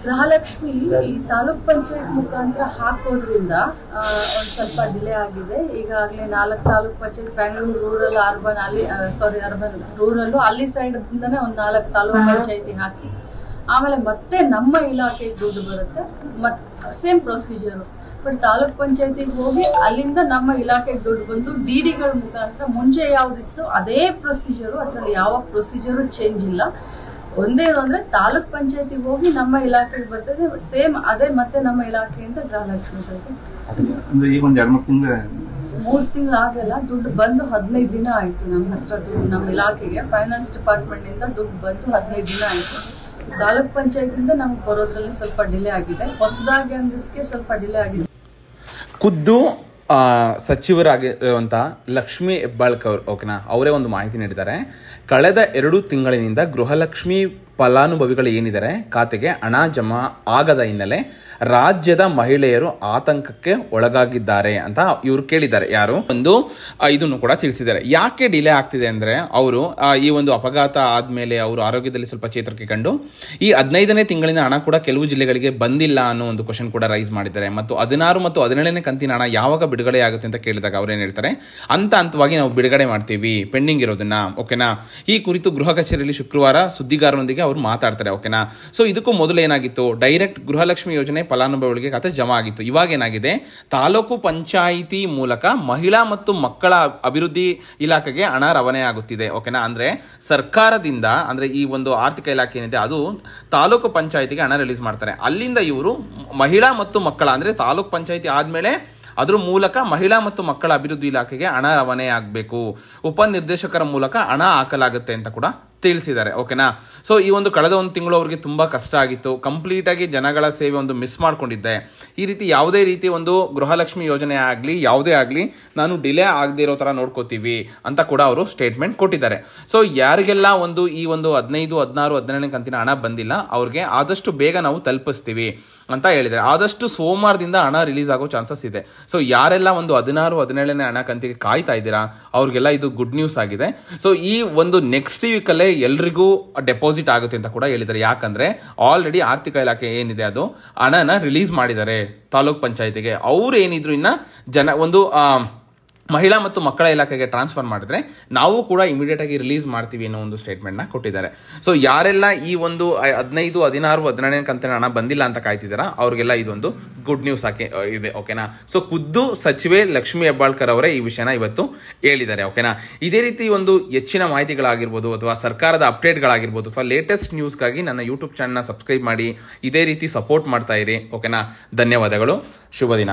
ಗೃಹಲಕ್ಷ್ಮಿ ಈ ತಾಲೂಕ್ ಪಂಚಾಯತ್ ಮುಖಾಂತರ ಹಾಕೋದ್ರಿಂದ ಒಂದ್ ಸ್ವಲ್ಪ ಡಿಲೇ ಆಗಿದೆ. ಈಗಾಗಲೇ 4 taluk panchayat, Bengaluru rural, urban, urban rural ಅಲ್ಲಿ ಸೈಡ್ ದಿಂದನೇ ಒಂದ್ 4 ತಾಲೂಕ್ ಪಂಚಾಯತಿ ಹಾಕಿ ಆಮೇಲೆ ಮತ್ತೆ ನಮ್ಮ ಇಲಾಖೆಗೆ ದುಡ್ಡು ಬರುತ್ತೆ. Same procedure. ಬಟ್ ತಾಲೂಕ್ ಪಂಚಾಯತಿಗೆ ಹೋಗಿ ಅಲ್ಲಿಂದ ನಮ್ಮ ಇಲಾಖೆಗೆ ದುಡ್ಡು ಬಂದು ಡಿಡಿಗಳ ಮುಖಾಂತರ ಮುಂಚೆ ಯಾವ್ದಿತ್ತು ಅದೇ ಪ್ರೊಸೀಜರು, ಅದ್ರಲ್ಲಿ ಯಾವ ಪ್ರೊಸೀಜರು ಚೇಂಜ್ ಇಲ್ಲ. ಒಂದೇನು ಅಂದ್ರೆ ತಾಲೂಕ್ ಪಂಚಾಯತಿಗೆ ಹೋಗಿ ನಮ್ಮ ಇಲಾಖೆಗೆ ಬರ್ತದೆ, ಸೇಮ್ ಅದೇ ಮತ್ತೆ ನಮ್ಮ ಇಲಾಖೆಯಿಂದ ಗೃಹಲಕ್ಷ್ಮಿ ಬರ್ತದೆ. 3 ತಿಂಗಳು ಆಗಲ್ಲ, ದುಡ್ಡು ಬಂದು 15 ದಿನ ಆಯ್ತು. ನಮ್ಮ ಹತ್ರ ದುಡ್ಡು ನಮ್ಮ ಇಲಾಖೆಗೆ ಫೈನಾನ್ಸ್ ಡಿಪಾರ್ಟ್ಮೆಂಟ್ ಇಂದ ದುಡ್ಡು ಬಂದು 15 ದಿನ ಆಯ್ತು. ತಾಲೂಕ್ ಪಂಚಾಯತಿಂದ ನಮ್ಗೆ ಬರೋದ್ರಲ್ಲಿ ಸ್ವಲ್ಪ ಡಿಲೇ ಆಗಿದೆ, ಹೊಸದಾಗಿ ಅಂದಿದ್ದಕ್ಕೆ ಸ್ವಲ್ಪ ಡಿಲೇ ಆಗಿದೆ. ಖುದ್ದು ಸಚಿವರಾಗಿರುವಂಥ ಲಕ್ಷ್ಮೀ ಹೆಬ್ಬಾಳ್ಕರ್ ಓಕೆನಾ, ಅವರೇ ಒಂದು ಮಾಹಿತಿ ನೀಡಿದ್ದಾರೆ. ಕಳೆದ 2 ತಿಂಗಳಿನಿಂದ ಗೃಹಲಕ್ಷ್ಮಿ ಫಲಾನುಭವಿಗಳು ಏನಿದ್ದಾರೆ ಖಾತೆಗೆ ಹಣ ಜಮಾ ಆಗದ ಹಿನ್ನೆಲೆ ರಾಜ್ಯದ ಮಹಿಳೆಯರು ಆತಂಕಕ್ಕೆ ಒಳಗಾಗಿದ್ದಾರೆ ಅಂತ ಇವರು ಕೇಳಿದ್ದಾರೆ. ಯಾರು ಇದನ್ನು ಕೂಡ ತಿಳಿಸಿದ್ದಾರೆ. ಯಾಕೆ ಡಿಲೇ ಆಗ್ತಿದೆ ಅಂದ್ರೆ, ಅವರು ಈ ಒಂದು ಅಪಘಾತ ಆದ್ಮೇಲೆ ಅವರು ಆರೋಗ್ಯದಲ್ಲಿ ಸ್ವಲ್ಪ ಚೇತರಿಕೆ ಕಂಡು ಈ 15ನೇ ತಿಂಗಳಿನ ಹಣ ಕೂಡ ಕೆಲವು ಜಿಲ್ಲೆಗಳಿಗೆ ಬಂದಿಲ್ಲ ಅನ್ನೋ ಒಂದು ಕ್ವಶನ್ ಕೂಡ ರೈಸ್ ಮಾಡಿದ್ದಾರೆ. ಮತ್ತು 16 ಮತ್ತು 17ನೇ ಕಂತಿನ ಹಣ ಯಾವಾಗ ಬಿಡುಗಡೆ ಆಗುತ್ತೆ ಅಂತ ಕೇಳಿದಾಗ ಅವ್ರೇನ್ ಹೇಳ್ತಾರೆ, ಹಂತವಾಗಿ ನಾವು ಬಿಡುಗಡೆ ಮಾಡ್ತೀವಿ ಪೆಂಡಿಂಗ್ ಇರೋದನ್ನ ಓಕೆನಾ. ಈ ಕುರಿತು ಗೃಹ ಕಚೇರಿಯಲ್ಲಿ ಶುಕ್ರವಾರ ಸುದ್ದಿಗಾರರೊಂದಿಗೆ ಅವರು ಮಾತಾಡ್ತಾರೆ ಓಕೆನಾ. ಸೊ ಇದಕ್ಕೂ ಮೊದಲು ಏನಾಗಿತ್ತು, ಡೈರೆಕ್ಟ್ ಗೃಹಲಕ್ಷ್ಮಿ ಯೋಜನೆ ಫಲಾನುಭವಿಗಳಿಗೆ ಖಾತೆ ಜಮಾ ಆಗಿತ್ತು. ಇವಾಗ ಏನಾಗಿದೆ, ತಾಲೂಕು ಪಂಚಾಯಿತಿ ಮೂಲಕ ಮಹಿಳಾ ಮತ್ತು ಮಕ್ಕಳ ಅಭಿವೃದ್ಧಿ ಇಲಾಖೆಗೆ ಹಣ ರವಾನೆ ಆಗುತ್ತಿದೆ ಓಕೆನಾ. ಅಂದ್ರೆ ಸರ್ಕಾರದಿಂದ, ಅಂದ್ರೆ ಈ ಒಂದು ಆರ್ಥಿಕ ಇಲಾಖೆ ಏನಿದೆ ಅದು ತಾಲೂಕು ಪಂಚಾಯಿತಿಗೆ ಹಣ ರಿಲೀಸ್ ಮಾಡ್ತಾರೆ. ಅಲ್ಲಿಂದ ಇವರು ಮಹಿಳಾ ಮತ್ತು ಮಕ್ಕಳ, ಅಂದ್ರೆ ತಾಲೂಕು ಪಂಚಾಯಿತಿ ಆದ್ಮೇಲೆ ಅದ್ರ ಮೂಲಕ ಮಹಿಳಾ ಮತ್ತು ಮಕ್ಕಳ ಅಭಿವೃದ್ಧಿ ಇಲಾಖೆಗೆ ಹಣ ರವಾನೆ ಆಗಬೇಕು, ಉಪನಿರ್ದೇಶಕರ ಮೂಲಕ ಹಣ ಹಾಕಲಾಗುತ್ತೆ ಅಂತ ಕೂಡ ತಿಳಿಸಿದ್ದಾರೆ ಓಕೆನಾ. ಸೊ ಈ ಒಂದು ಕಳೆದ 1 ತಿಂಗಳು ಅವರಿಗೆ ತುಂಬಾ ಕಷ್ಟ ಆಗಿತ್ತು. ಕಂಪ್ಲೀಟ್ ಆಗಿ ಜನಗಳ ಸೇವೆ ಒಂದು ಮಿಸ್ ಮಾಡ್ಕೊಂಡಿದ್ದೆ. ಈ ರೀತಿ ಯಾವುದೇ ರೀತಿ ಒಂದು ಗೃಹಲಕ್ಷ್ಮಿ ಯೋಜನೆ ಆಗಲಿ ಯಾವುದೇ ಆಗಲಿ ನಾನು ಡಿಲೇ ಆಗದೆ ಇರೋ ತರ ನೋಡ್ಕೋತೀವಿ ಅಂತ ಕೂಡ ಅವರು ಸ್ಟೇಟ್ಮೆಂಟ್ ಕೊಟ್ಟಿದ್ದಾರೆ. ಸೊ ಯಾರಿಗೆಲ್ಲ ಈ ಒಂದು 15, 16, 17ನೇ ಕಂತಿನ ಹಣ ಬಂದಿಲ್ಲ ಅವ್ರಿಗೆ ಆದಷ್ಟು ಬೇಗ ನಾವು ತಲುಪಿಸ್ತೀವಿ ಅಂತ ಹೇಳಿದ್ದಾರೆ. ಆದಷ್ಟು ಸೋಮವಾರದಿಂದ ಹಣ ರಿಲೀಸ್ ಆಗೋ ಚಾನ್ಸಸ್ ಇದೆ. ಸೊ ಯಾರೆಲ್ಲ 16, 17ನೇ ಹಣ ಕಂತಿಗೆ ಕಾಯ್ತಾ ಇದ್ದೀರಾ ಅವ್ರಿಗೆಲ್ಲ ಇದು ಗುಡ್ ನ್ಯೂಸ್ ಆಗಿದೆ. ಸೊ ಈ ಒಂದು ನೆಕ್ಸ್ಟ್ ವೀಕಲ್ಲೇ ಎಲ್ರಿಗೂ ಡೆಪಾಸಿಟ್ ಆಗುತ್ತೆ ಅಂತ ಕೂಡ ಹೇಳಿದ್ದಾರೆ. ಯಾಕಂದ್ರೆ ಆಲ್ರೆಡಿ ಆರ್ಥಿಕ ಇಲಾಖೆ ಏನಿದೆ ಅದು ಹಣನ ರಿಲೀಸ್ ಮಾಡಿದ್ದಾರೆ ತಾಲೂಕ್ ಪಂಚಾಯತಿಗೆ. ಅವ್ರು ಏನಿದ್ರು ಇನ್ನ ಮಹಿಳಾ ಮತ್ತು ಮಕ್ಕಳ ಇಲಾಖೆಗೆ ಟ್ರಾನ್ಸ್ಫರ್ ಮಾಡಿದ್ರೆ ನಾವು ಕೂಡ ಇಮಿಡಿಯೇಟ್ ಆಗಿ ರಿಲೀಸ್ ಮಾಡ್ತೀವಿ ಅನ್ನೋ ಒಂದು ಸ್ಟೇಟ್ಮೆಂಟ್ ನ ಕೊಟ್ಟಿದ್ದಾರೆ. ಸೊ ಯಾರೆಲ್ಲ ಈ ಒಂದು 15, 16, 17ನೇ ಕಂತಿನ ಹಣ ಬಂದಿಲ್ಲ ಅಂತ ಕಾಯ್ತಿದಾರ ಅವ್ರಿಗೆಲ್ಲ ಇದೊಂದು ಗುಡ್ ನ್ಯೂಸ್ ಇದೆ ಓಕೆನಾ. ಸೊ ಖುದ್ದು ಸಚಿವೆ ಲಕ್ಷ್ಮೀ ಹೆಬ್ಬಾಳ್ಕರ್ ಅವರೇ ಈ ವಿಷಯನ ಇವತ್ತು ಹೇಳಿದ್ದಾರೆ ಓಕೆನಾ. ಇದೇ ರೀತಿ ಒಂದು ಹೆಚ್ಚಿನ ಮಾಹಿತಿಗಳಾಗಿರ್ಬೋದು ಅಥವಾ ಸರ್ಕಾರದ ಅಪ್ಡೇಟ್ಗಳಾಗಿರ್ಬೋದು ಅಥವಾ ಲೇಟೆಸ್ಟ್ ನ್ಯೂಸ್ಗಾಗಿ ನನ್ನ ಯೂಟ್ಯೂಬ್ ಚಾನಲ್ನ ಸಬ್ಸ್ಕ್ರೈಬ್ ಮಾಡಿ ಇದೇ ರೀತಿ ಸಪೋರ್ಟ್ ಮಾಡ್ತಾ ಇರಿ ಓಕೆನಾ. ಧನ್ಯವಾದಗಳು, ಶುಭ ದಿನ.